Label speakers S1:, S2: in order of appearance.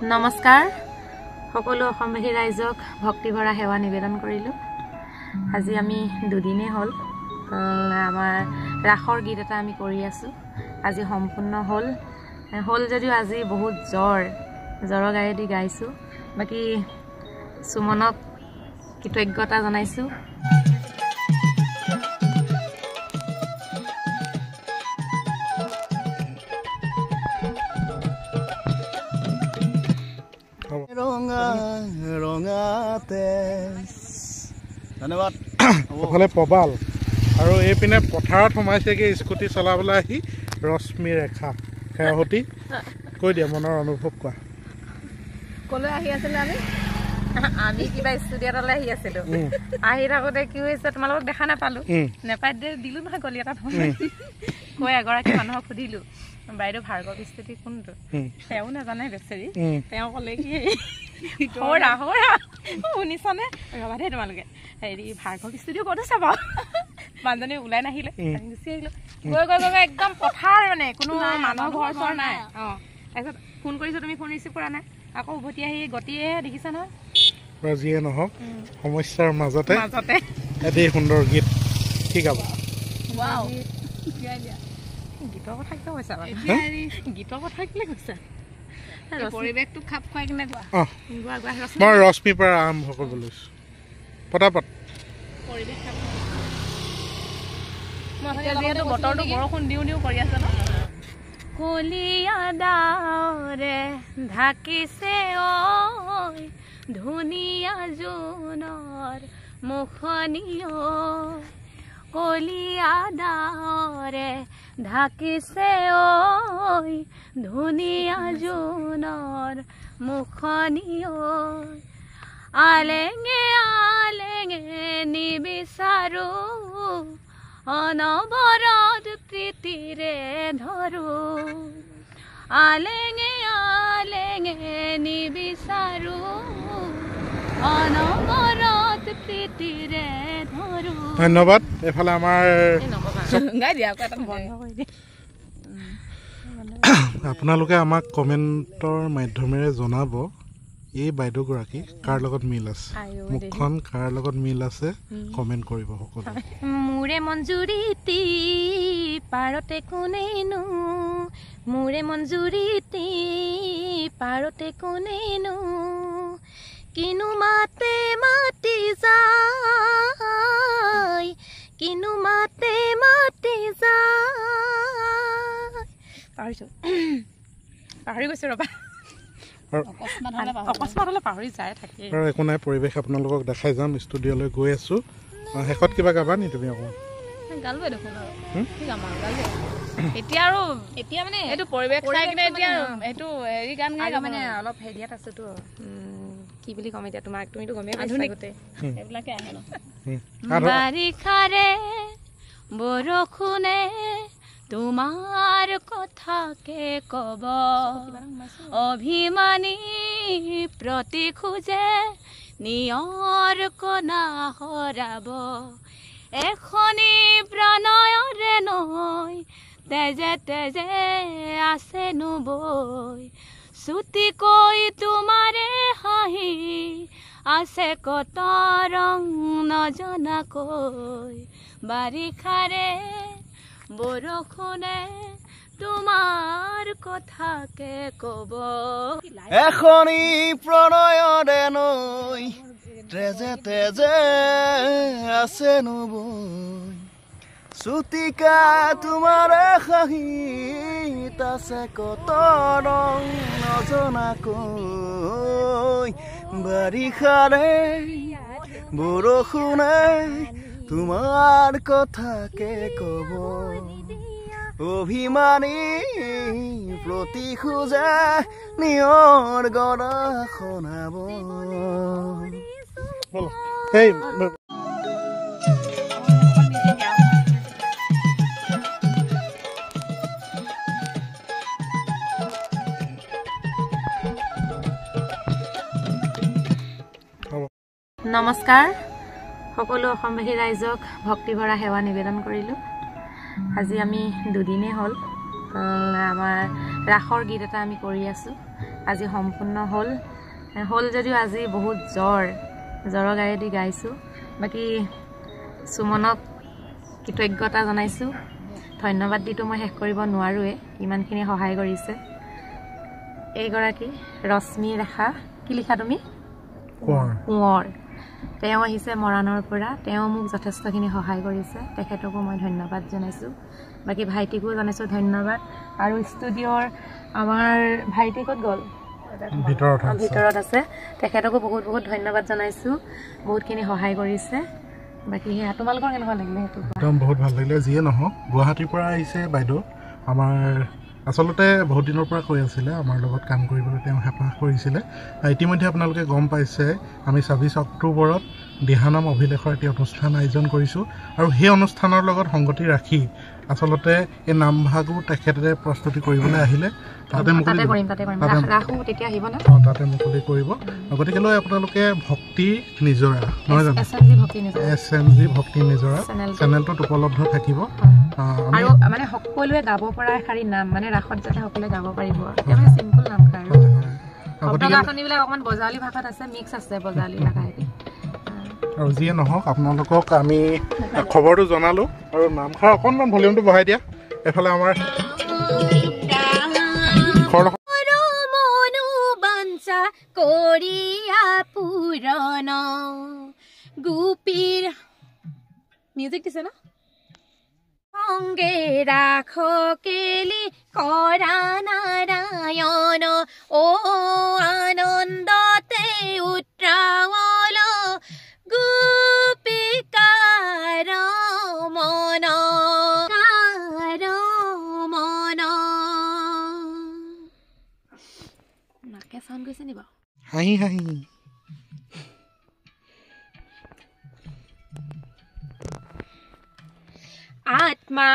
S1: নমস্কাৰ সকলো অসমবাসী ৰাইজক ভক্তিভৰা সেৱা নিবেদন কৰিলো। আজি আমি দুদিনে হল আমাৰ ৰাখৰ গীত এটা আমি কৰি আছো। আজি সম্পূৰ্ণ হল যদিও আজি বহুত জ্বৰ গায়েদি গাইছো। বাকি সুমনক কৃতজ্ঞতা জনাইছো।
S2: ধন্যবাদ।
S3: ওফালে পবাল আৰু এইপিনে পথাৰত সোমাইছেগে স্কুটি চলাবলৈ আহি ৰশ্মি ৰেখা খেৰহতি কৈ দিয়া মনৰ অনুভৱ কোৱা।
S1: কলৈ আহি আছিল আমি কিবা ষ্টুডিঅ'লৈ আহি আছিলো। আহি থাকোতে কি হৈছে তোমালোকক দেখা নাপালো। নেপাই দিলো নহয় গলি এটা কৈ এগৰাকী মানুহক সুধিলো বাইদেউ ভাৰ্গৱ স্থিতি কোনটো? তেওঁ নাজানে বেচেৰি। তেওঁ ক'লে কি হৰা শুনিছানে ৰবা দেই তোমালোকে হেৰি ভাৰ্গৱ ষ্টুডিঅ' ক'তো চাবা। মানুহজনী ওলাই নাহিলে গুচি আহিলো। গৈ একদম পথাৰ মানে কোনো মানুহৰ ঘৰ চৰ নাই। তাৰপিছত ফোন কৰিছো তুমি ফোন ৰিচিভ কৰা নাই। আকৌ উভতি আহি গতিয়ে দেখিছা নহয়।
S3: যিয়ে নহওক সমস্যাৰ মাজতে এটি সুন্দৰ গীত কি গাবা? গীতৰ কথা কিয় কৈছা? গীতৰ কথা কিয় কৈছা? পৰিৱেশটো খাপ খুৱাই কিনে গোৱা। মই ৰশ্মিৰ পৰা আৰম্ভ কৰিব লৈছো। পটাপট
S1: পৰিৱেশ খাপ যিহেতু বতৰটো বৰষুণ দিও কৰি আছে ন। কলিয়া ডাৱৰে ঢাকিছে ঐ ধুনীয়া জোনৰ মুখনি ঐ। কলিয়া ডাৱৰে ঢাকিছে ঐ ধুনীয়া জোনৰ মুখনি ঐ। আলেঙে নিবিচাৰো অনবৰত প্ৰীতিৰে ধৰো। আলেঙে নিবিচাৰো অনবৰত প্ৰীতিৰে ধৰো।
S3: ধন্যবাদ। এফালে আমাৰ আপোনালোকে আমাক কমেণ্টৰ মাধ্যমেৰে জনাব এই বাইদেউগৰাকী কাৰ লগত মিল আছে, মুখখন কাৰ লগত মিল আছে কমেণ্ট কৰিব সকলো।
S1: মোৰে মঞ্জুৰিতি পাৰতে কোনেনো, মোৰে মঞ্জুৰিতি পাৰতে কোনেনো, কিনো মাতে মাতি যায়, কিনো মাতে মাতি যায়। পাহৰি গৈছো ৰবা। অকস্মাত হলে পাহৰি যায় থাকে আৰু
S3: একো নাই। পৰিৱেশ আপোনালোকক দেখাই যাম। ষ্টুডিঅ'লৈ গৈ আছো। শেষত কিবা গাবা নি তুমি? অকণমান
S1: গালোৱে দেখোন আৰু কি গাম আৰু গালোৱে। এতিয়া আৰু এতিয়া মানে এইটো পৰিৱেশ চাই কিনে এতিয়া এইটো হেৰি গান গাই মানে অলপ হেৰিয়াত আছোতো। কি বুলি ক'ম এতিয়া তোমাক? তুমিতো গমেই পাইছা গোটেই এইবিলাকে আহে ন। বাৰিষাৰে বৰষুণে তোমাৰ কথাকে কব, অভিমানী প্ৰতি খোজে নিয়ৰ কণা হৰাব। এখনি প্ৰণয়ৰে নৈ তেজে তেজে আছে নবৈ, চুটিকৈ তোমাৰে হাঁহি আছে কত ৰং নজনাকৈ। বাৰিষাৰে বৰষুণে তোমাৰ কথাকে কব।
S2: এখনি প্ৰণয়ৰে নৈ তেজে তেজে আছে নবৈ, চুটিকা তোমাৰে হাঁহিত আছে কত ৰং নজনাকৈ। বাৰিষাৰে বৰষুণে তোমাৰ কথাকে কব, অভিমানী প্ৰতি খোজে নিয়ৰ গৰা শুনাব।
S1: নমস্কাৰ সকলো অসমবাসী ৰাইজক ভক্তিভৰা সেৱা নিবেদন কৰিলো। আজি আমি দুদিনে হল আমাৰ ৰাখৰ গীত এটা আমি কৰি আছো। আজি সম্পূৰ্ণ হ'ল যদিও আজি বহুত জ্বৰৰ গাড়ীদি গাইছোঁ বাকী সুমনক কৃতজ্ঞতা জনাইছোঁ ধন্যবাদ দিটো মই শেষ কৰিব নোৱাৰোৱে ইমানখিনি সহায় কৰিছে এইগৰাকী ৰশ্মি ৰেখা কি লিখা তুমি কোঁৱৰ তেওঁ আহিছে মৰাণৰ পৰা তেওঁ মোক যথেষ্টখিনি সহায় কৰিছে তেখেতকো মই ধন্যবাদ জনাইছোঁ বাকী ভাইটিকো জনাইছোঁ ধন্যবাদ আৰু ষ্টুডিঅ'ৰ আমাৰ ভাইটি ক'ত গ'ল ভিতৰত আছে তেখেতকো বহুত বহুত ধন্যবাদ জনাইছোঁ বহুতখিনি সহায় কৰিছে বাকী সেয়া তোমালোকৰ কেনেকুৱা লাগিলে সেইটো
S3: একদম বহুত ভাল লাগিলে যিয়ে নহওক গুৱাহাটীৰ পৰা আহিছে বাইদেউ আমাৰ আচলতে বহুত দিনৰ পৰা কৈ আছিলে আমাৰ লগত কাম কৰিবলৈ তেওঁ হেঁপাহ কৰিছিলে ইতিমধ্যে আপোনালোকে গম পাইছে আমি ২৬ অক্টোবৰত দিহানাম অভিলেখৰ এটি অনুষ্ঠান আয়োজন কৰিছোঁ আৰু সেই অনুষ্ঠানৰ লগত সংগতি ৰাখি আচলতে এই নামভাগো তেখেতে প্ৰস্তুতি কৰিবলৈ আহিলে তাতে মুকলি কৰিব গতিকেলৈ আপোনালোকে ভক্তি নিজৰা নহয় জানো SMG ভক্তি নিজৰা চেনেলটোত উপলব্ধ থাকিব
S1: আৰু মানে সকলোৱে গাব পৰা এষাৰি নাম মানে ৰাসত যাতে সকলোৱে গাব পাৰিব চিম্পল নাম গাঁথনিবিলাক অকণমান বজালী ভাষাত আছে মিক্স আছে বজালী ভাষাই
S3: আৰু যিয়ে নহওক আপোনালোকক আমি খবৰটো জনালোঁ আৰু নামষাৰ অকণমান ভলিউমটো বঢ়াই দিয়া এফালে আমাৰ
S1: গোপীৰ মিউজিক দিছে ন অংগে ৰাখ কেলি কৰা নাৰায়ণ ও আনন্দতে উত্ৰাৱল গোপিকাৰ মন নাকে চাউণ্ড গৈছে নি বাৰু
S3: হাঁহি হাঁহি
S1: আত্মা